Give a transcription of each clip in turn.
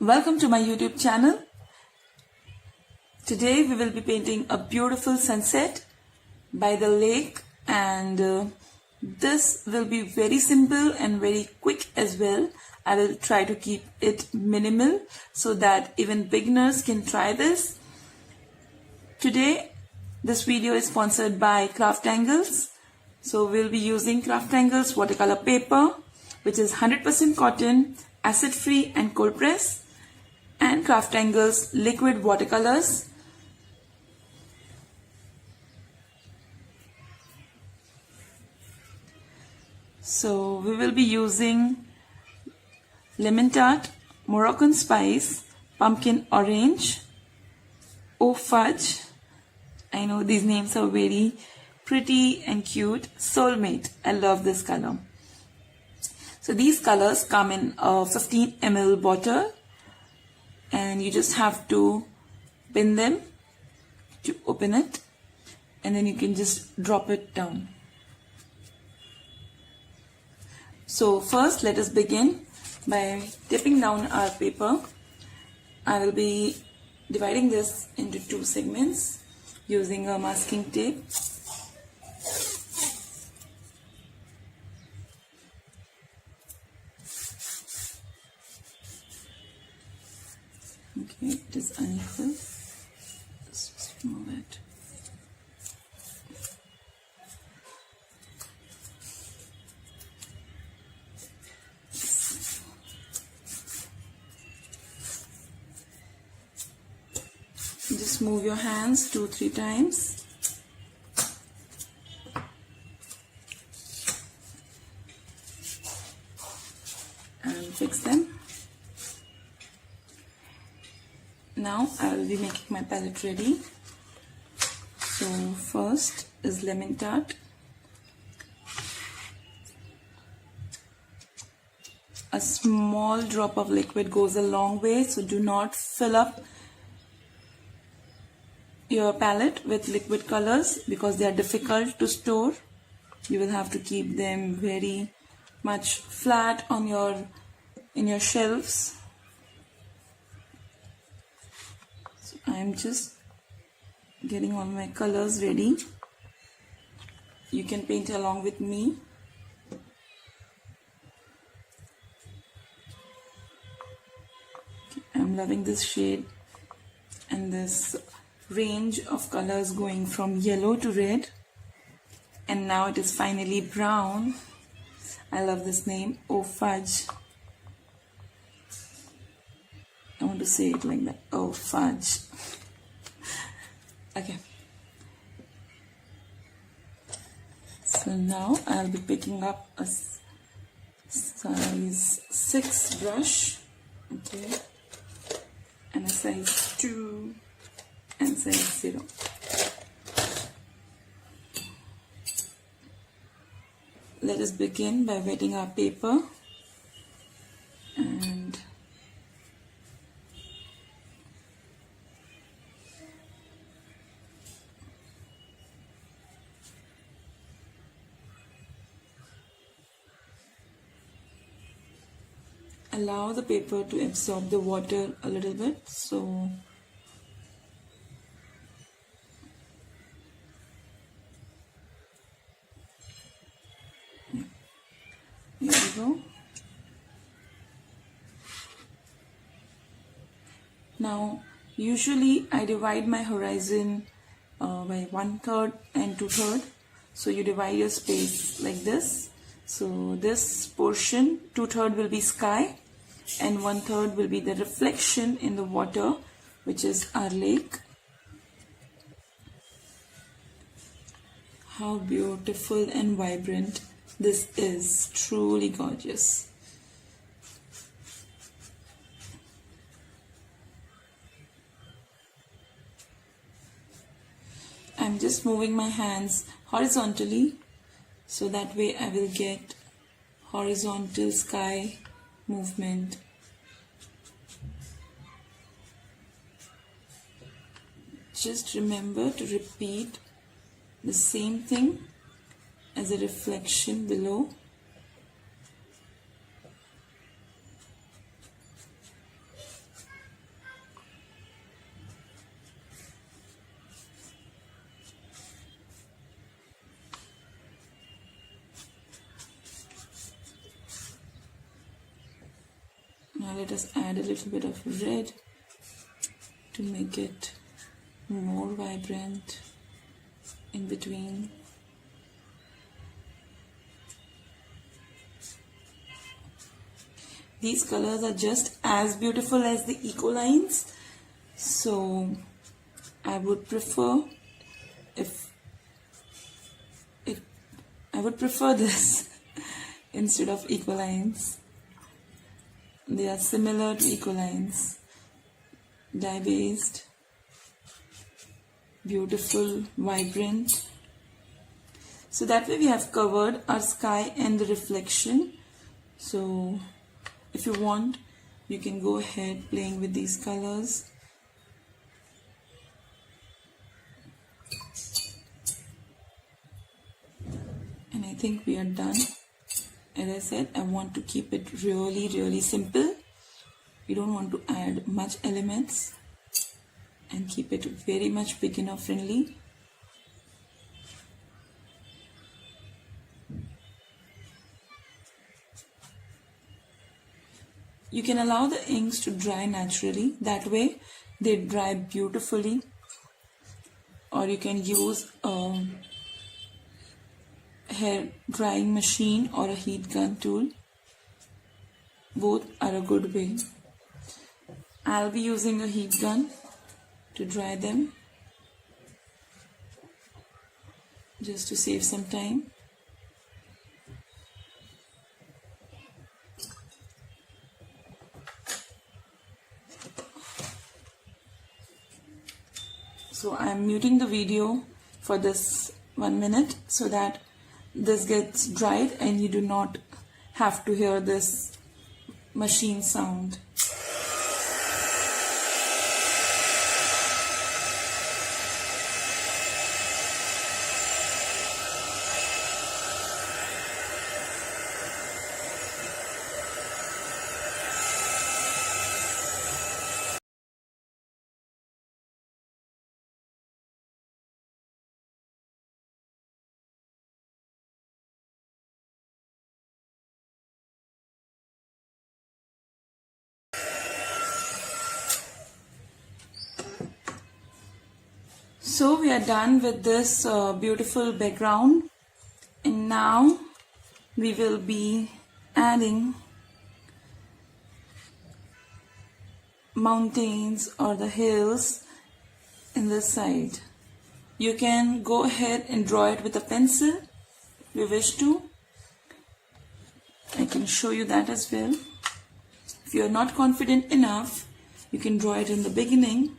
Welcome to my YouTube channel. Today we will be painting a beautiful sunset by the lake, and this will be very simple and very quick as well. I will try to keep it minimal so that even beginners can try this. Today this video is sponsored by CrafTangles. So we'll be using CrafTangles watercolor paper, which is 100% cotton, acid free and cold press, and CrafTangles liquid watercolors. So we will be using lemon tart, Moroccan spice, pumpkin orange, oh fudge. I know these names are very pretty and cute. Soulmate, I love this color. So these colors come in a 15 ml bottle, and you just have to pin them to open it, and then you can just drop it down. So first let us begin by taping down our paper. I will be dividing this into two segments using a masking tape. Okay, it is unequal. Let's just move it. Just move your hands 2-3 times. And fix them. Now I will be making my palette ready. So first is lemon tart. A small drop of liquid goes a long way, so do not fill up your palette with liquid colors because they are difficult to store. You will have to keep them very much flat on in your shelves. So I'm just getting all my colors ready. You can paint along with me. Okay, I'm loving this shade and this range of colors going from yellow to red, and now it is finally brown. I love this name, oh fudge. I want to say it like that, oh fudge. Okay, so now I'll be picking up a size 6 brush, okay, and a size 2 and size 0. Let us begin by wetting our paper and allow the paper to absorb the water a little bit. So here we go. Now usually I divide my horizon by 1/3 and 2/3. So you divide your space like this. So this portion 2/3 will be sky and 1/3 will be the reflection in the water, which is our lake. How beautiful and vibrant this is, truly gorgeous. I'm just moving my hands horizontally, so that way I will get horizontal sky movement. Just remember to repeat the same thing as a reflection below. Now let us add a little bit of red to make it more vibrant in between. These colors are just as beautiful as the eco lines, so I would prefer this instead of eco lines. They are similar to eco lines, dye based, beautiful, vibrant. So that way we have covered our sky and the reflection. So if you want, you can go ahead playing with these colors. And I think we are done. As I said, I want to keep it really simple. We don't want to add much elements and keep it very much beginner friendly. You can allow the inks to dry naturally. That way they dry beautifully. Or you can use a hair drying machine or a heat gun tool. Both are a good way. I'll be using a heat gun to dry them, just to save some time. So I'm muting the video for this 1 minute so that this gets dried and you do not have to hear this machine sound. So we are done with this beautiful background, and now we will be adding mountains or the hills in this side. You can go ahead and draw it with a pencil if you wish to. I can show you that as well. If you are not confident enough, you can draw it in the beginning.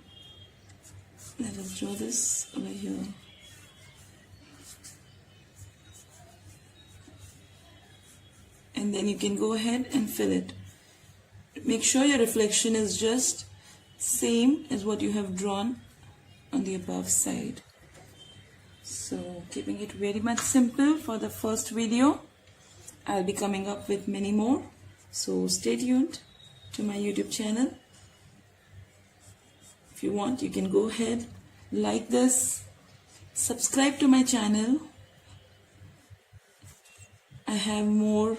Let us draw this over here. And then you can go ahead and fill it. Make sure your reflection is just same as what you have drawn on the above side. So keeping it very much simple for the first video. I'll be coming up with many more. So stay tuned to my YouTube channel. If you want, you can go ahead, like this, subscribe to my channel. I have more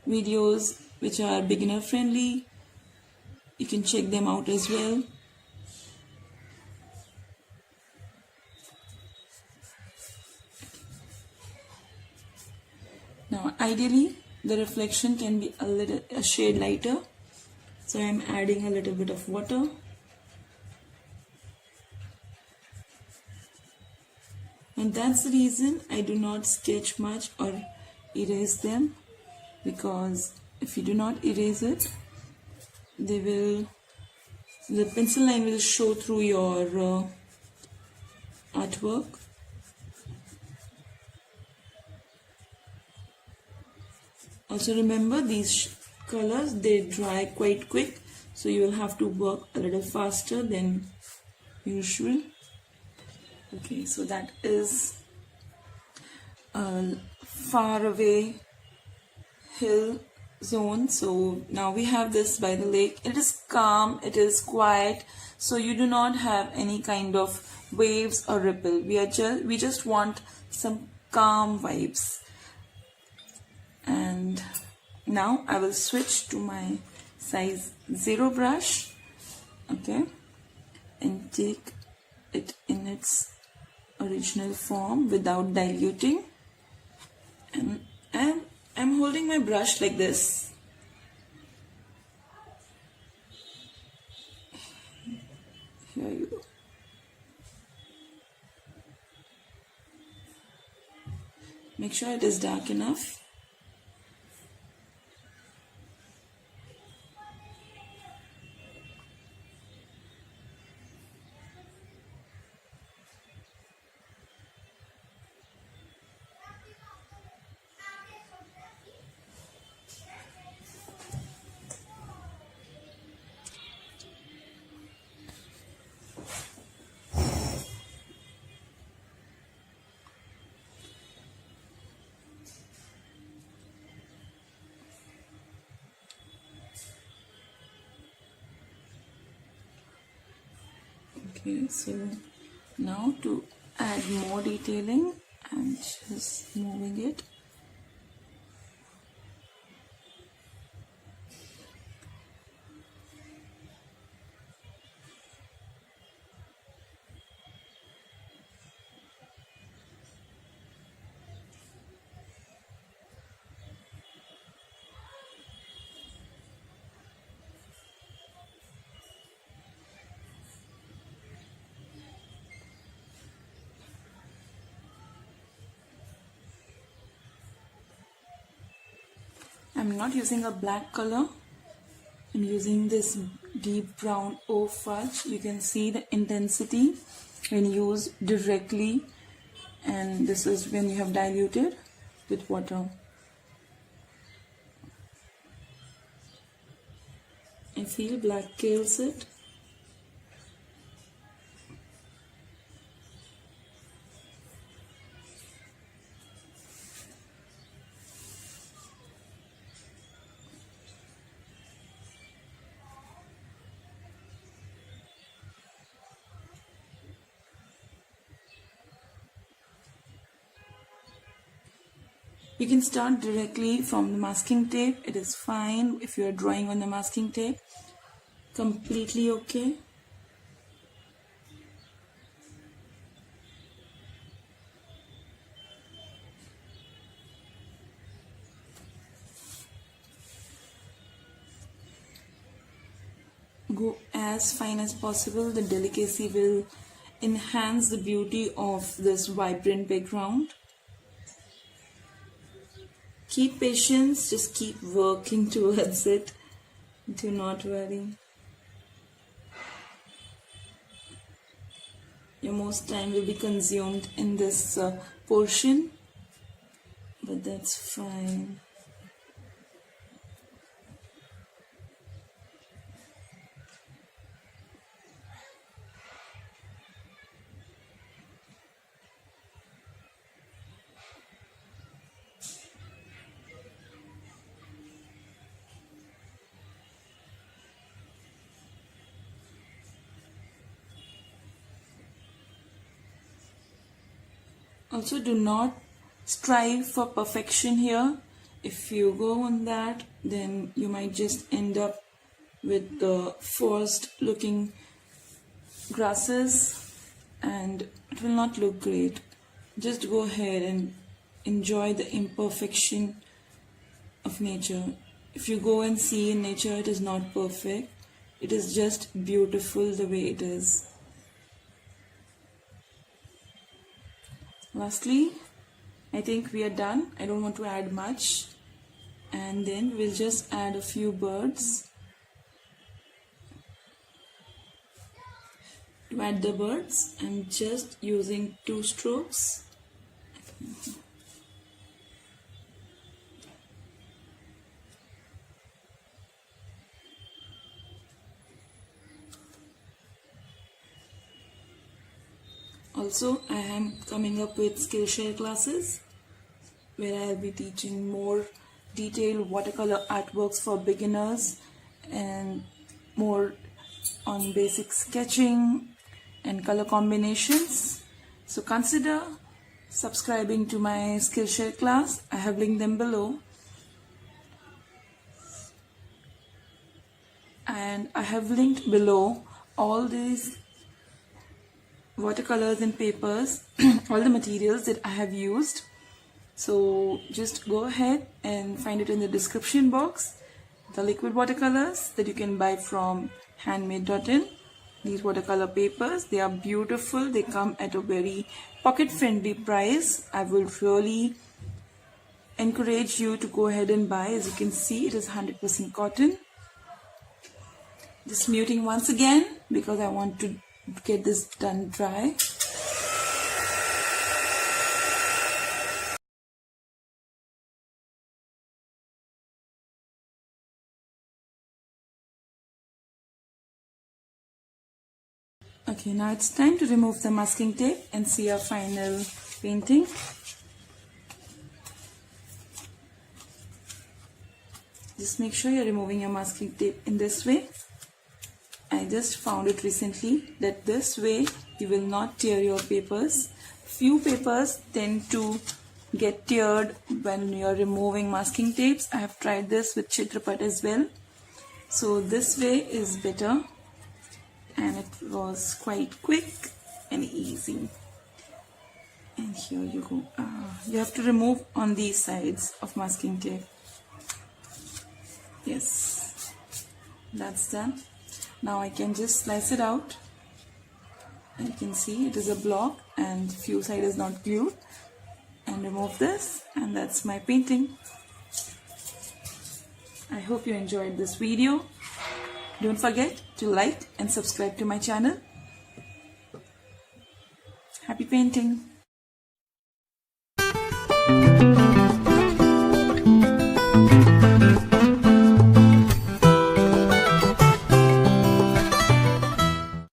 videos which are beginner friendly. You can check them out as well. Now ideally the reflection can be a shade lighter, so I am adding a little bit of water. And that's the reason I do not sketch much or erase them, because if you do not erase it, the pencil line will show through your artwork. Also remember, these colors, they dry quite quick, so you will have to work a little faster than usual. Okay, so that is a far away hill zone. So now we have this by the lake. It is calm, it is quiet, so you do not have any kind of waves or ripple. We just want some calm vibes. And now I will switch to my size 0 brush, okay, and take it in its original form without diluting, and I'm holding my brush like this. Here you go. Make sure it is dark enough. Okay, so now to add more detailing, I'm just moving it. I'm not using a black color. I'm using this deep brown O fudge. You can see the intensity when used directly, and this is when you have diluted with water. I feel black kills it. You can start directly from the masking tape. It is fine if you are drawing on the masking tape. Completely okay. Go as fine as possible. The delicacy will enhance the beauty of this vibrant background. Keep patience, just keep working towards it. Do not worry. Your most time will be consumed in this portion, but that's fine. Also, do not strive for perfection here. If you go on that, then you might just end up with the forced looking grasses and it will not look great. Just go ahead and enjoy the imperfection of nature. If you go and see in nature, it is not perfect. It is just beautiful the way it is. Lastly, I think we are done. I don't want to add much. And then we'll just add a few birds. To add the birds, I'm just using 2 strokes. Also, I am coming up with Skillshare classes where I'll be teaching more detailed watercolor artworks for beginners and more on basic sketching and color combinations. So consider subscribing to my Skillshare class. I have linked them below. and I have linked below all these watercolors and papers, all the materials that I have used. So just go ahead and find it in the description box. The liquid watercolors that you can buy from handmade.in. These watercolor papers, they are beautiful. They come at a very pocket friendly price. I will really encourage you to go ahead and buy. As you can see, it is 100% cotton. Just muting once again because I want to get this done dry. Okay, now it's time to remove the masking tape and see our final painting. Just make sure you're removing your masking tape in this way. I just found it recently that this way you will not tear your papers. Few papers tend to get teared when you're removing masking tapes. I have tried this with Chitrapat as well. So this way is better. And it was quite quick and easy. And here you go. You have to remove on these sides of masking tape. Yes, that's done. Now I can just slice it out. And you can see it is a block and few side is not glued. And remove this, and that's my painting. I hope you enjoyed this video. Don't forget to like and subscribe to my channel. Happy painting!